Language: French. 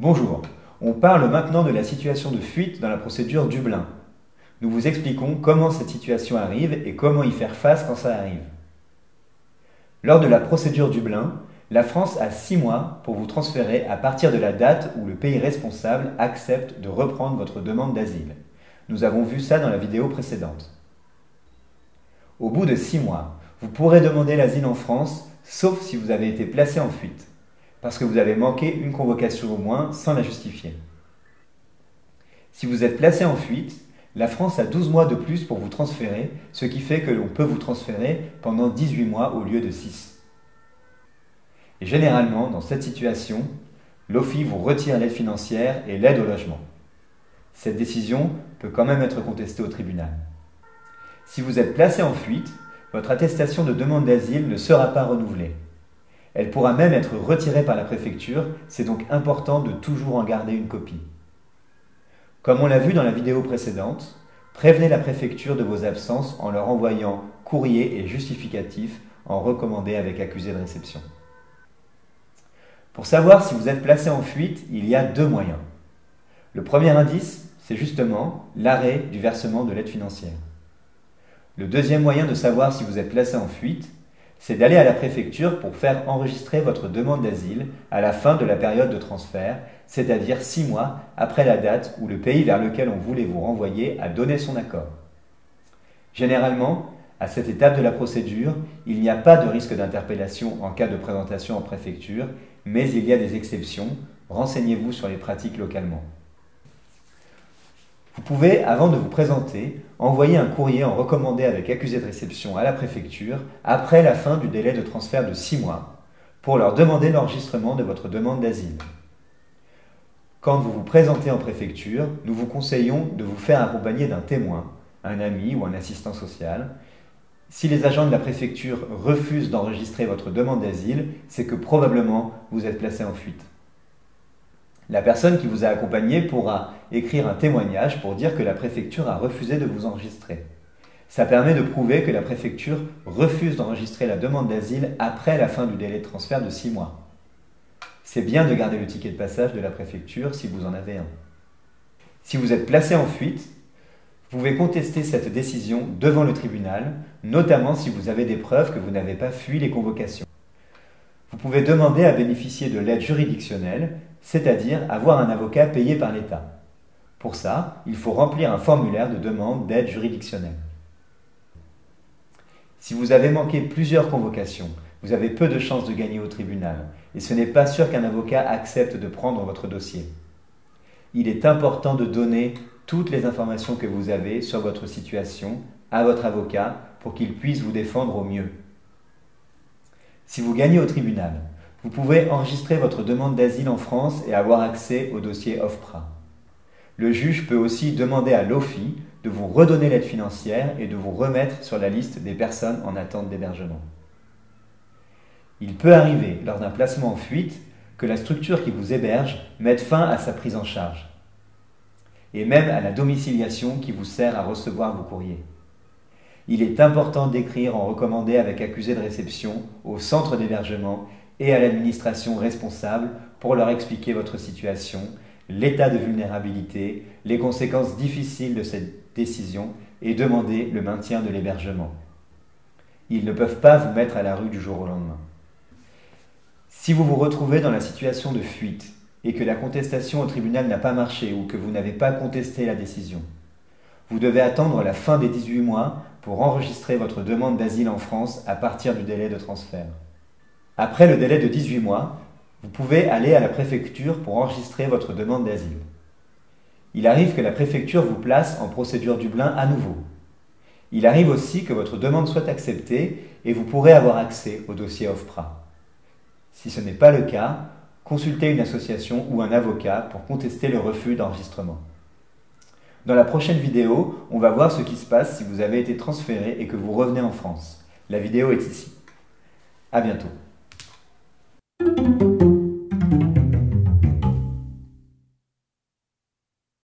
Bonjour, on parle maintenant de la situation de fuite dans la procédure Dublin. Nous vous expliquons comment cette situation arrive et comment y faire face quand ça arrive. Lors de la procédure Dublin, la France a 6 mois pour vous transférer à partir de la date où le pays responsable accepte de reprendre votre demande d'asile. Nous avons vu ça dans la vidéo précédente. Au bout de 6 mois, vous pourrez demander l'asile en France, sauf si vous avez été placé en fuite, parce que vous avez manqué une convocation au moins sans la justifier. Si vous êtes placé en fuite, la France a 12 mois de plus pour vous transférer, ce qui fait que l'on peut vous transférer pendant 18 mois au lieu de 6. Et généralement, dans cette situation, l'OFII vous retire l'aide financière et l'aide au logement. Cette décision peut quand même être contestée au tribunal. Si vous êtes placé en fuite, votre attestation de demande d'asile ne sera pas renouvelée. Elle pourra même être retirée par la préfecture, c'est donc important de toujours en garder une copie. Comme on l'a vu dans la vidéo précédente, prévenez la préfecture de vos absences en leur envoyant courrier et justificatif en recommandé avec accusé de réception. Pour savoir si vous êtes placé en fuite, il y a 2 moyens. Le premier indice, c'est justement l'arrêt du versement de l'aide financière. Le deuxième moyen de savoir si vous êtes placé en fuite, c'est d'aller à la préfecture pour faire enregistrer votre demande d'asile à la fin de la période de transfert, c'est-à-dire 6 mois après la date où le pays vers lequel on voulait vous renvoyer a donné son accord. Généralement, à cette étape de la procédure, il n'y a pas de risque d'interpellation en cas de présentation en préfecture, mais il y a des exceptions. Renseignez-vous sur les pratiques localement. Vous pouvez, avant de vous présenter, envoyer un courrier en recommandé avec accusé de réception à la préfecture après la fin du délai de transfert de 6 mois pour leur demander l'enregistrement de votre demande d'asile. Quand vous vous présentez en préfecture, nous vous conseillons de vous faire accompagner d'un témoin, un ami ou un assistant social. Si les agents de la préfecture refusent d'enregistrer votre demande d'asile, c'est que probablement vous êtes placé en fuite. La personne qui vous a accompagné pourra écrire un témoignage pour dire que la préfecture a refusé de vous enregistrer. Ça permet de prouver que la préfecture refuse d'enregistrer la demande d'asile après la fin du délai de transfert de 6 mois. C'est bien de garder le ticket de passage de la préfecture si vous en avez un. Si vous êtes placé en fuite, vous pouvez contester cette décision devant le tribunal, notamment si vous avez des preuves que vous n'avez pas fui les convocations. Vous pouvez demander à bénéficier de l'aide juridictionnelle, c'est-à-dire avoir un avocat payé par l'État. Pour ça, il faut remplir un formulaire de demande d'aide juridictionnelle. Si vous avez manqué plusieurs convocations, vous avez peu de chances de gagner au tribunal, et ce n'est pas sûr qu'un avocat accepte de prendre votre dossier. Il est important de donner toutes les informations que vous avez sur votre situation à votre avocat pour qu'il puisse vous défendre au mieux. Si vous gagnez au tribunal, vous pouvez enregistrer votre demande d'asile en France et avoir accès au dossier OFPRA. Le juge peut aussi demander à l'OFII de vous redonner l'aide financière et de vous remettre sur la liste des personnes en attente d'hébergement. Il peut arriver, lors d'un placement en fuite, que la structure qui vous héberge mette fin à sa prise en charge, et même à la domiciliation qui vous sert à recevoir vos courriers. Il est important d'écrire en recommandé avec accusé de réception au centre d'hébergement et à l'administration responsable pour leur expliquer votre situation, l'état de vulnérabilité, les conséquences difficiles de cette décision et demander le maintien de l'hébergement. Ils ne peuvent pas vous mettre à la rue du jour au lendemain. Si vous vous retrouvez dans la situation de fuite et que la contestation au tribunal n'a pas marché ou que vous n'avez pas contesté la décision, vous devez attendre la fin des 18 mois pour enregistrer votre demande d'asile en France à partir du délai de transfert. Après le délai de 18 mois, vous pouvez aller à la préfecture pour enregistrer votre demande d'asile. Il arrive que la préfecture vous place en procédure Dublin à nouveau. Il arrive aussi que votre demande soit acceptée et vous pourrez avoir accès au dossier OFPRA. Si ce n'est pas le cas, consultez une association ou un avocat pour contester le refus d'enregistrement. Dans la prochaine vidéo, on va voir ce qui se passe si vous avez été transféré et que vous revenez en France. La vidéo est ici. À bientôt.